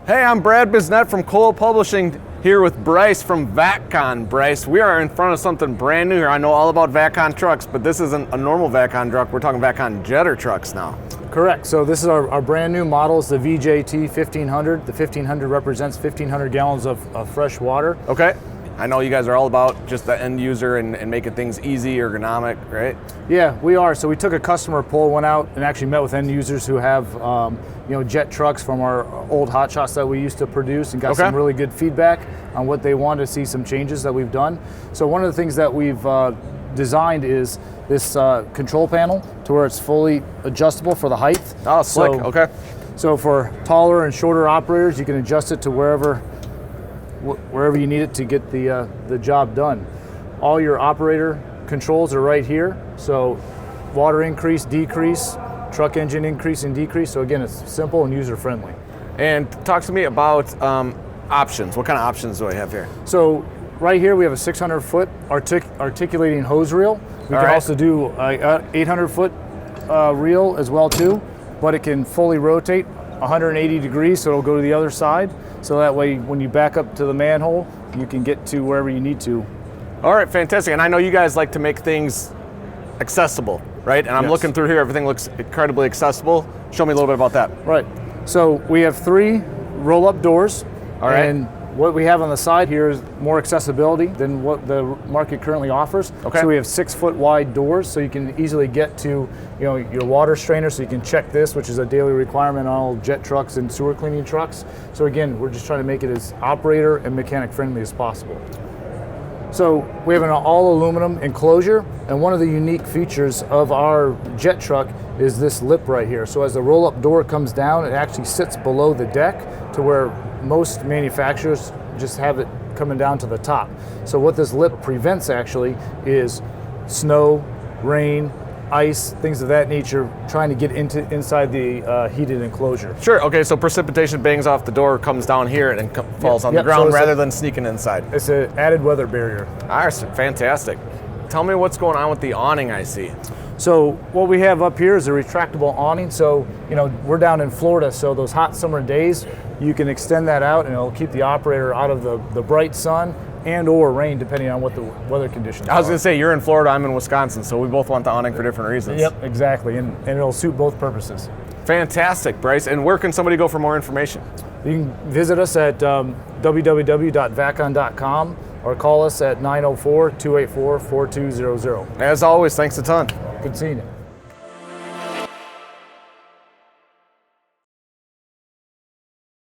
Hey, I'm Brad Bisnett from Cole Publishing, here with Bryce from Vac-Con. Bryce, we are in front of something brand new here. I know all about Vac-Con trucks, but this isn't a normal Vac-Con truck. We're talking Vac-Con jetter trucks now. Correct. So this is our brand new model. It's the VJT1500. The 1500 represents 1,500 gallons of fresh water. Okay. I know you guys are all about just the end user and making things easy, ergonomic, right? Yeah, we are. So we took a customer poll, went out and actually met with end users who have jet trucks from our old hot shots that we used to produce, and got some really good feedback on what they wanted to see, some changes that we've done. So one of the things that we've designed is this control panel to where it's fully adjustable for the height. Oh, slick. Okay. So for taller and shorter operators, you can adjust it to wherever you need it to get the job done. All your operator controls are right here. So water increase, decrease, truck engine increase and decrease. So again, it's simple and user friendly. And talk to me about options. What kind of options do I have here? So right here we have a 600-foot articulating hose reel. We can also do a 800-foot reel as well too, but it can fully rotate 180 degrees, so it'll go to the other side. So that way, when you back up to the manhole, you can get to wherever you need to. All right, fantastic. And I know you guys like to make things accessible, right? And I'm looking through here, everything looks incredibly accessible. Show me a little bit about that. Right. So we have 3 roll-up doors. All right. And what we have on the side here is more accessibility than what the market currently offers. Okay. So we have 6-foot wide doors, so you can easily get to your water strainer, so you can check this, which is a daily requirement on all jet trucks and sewer cleaning trucks. So again, we're just trying to make it as operator and mechanic friendly as possible. So we have an all aluminum enclosure, and one of the unique features of our jet truck is this lip right here. So as the roll-up door comes down, it actually sits below the deck to where most manufacturers just have it coming down to the top. So what this lip prevents actually is snow, rain, ice, things of that nature, trying to get inside the heated enclosure. Sure, okay, so precipitation bangs off the door, comes down here, and then falls on the ground so rather than sneaking inside. It's an added weather barrier. All right, fantastic. Tell me what's going on with the awning I see. So what we have up here is a retractable awning. So, we're down in Florida, so those hot summer days, you can extend that out and it'll keep the operator out of the bright sun and or rain, depending on what the weather conditions are. I was going to say, you're in Florida, I'm in Wisconsin, so we both want the awning for different reasons. Yep, exactly, and it'll suit both purposes. Fantastic, Bryce. And where can somebody go for more information? You can visit us at www.vacon.com or call us at 904-284-4200. As always, thanks a ton. Good seeing you.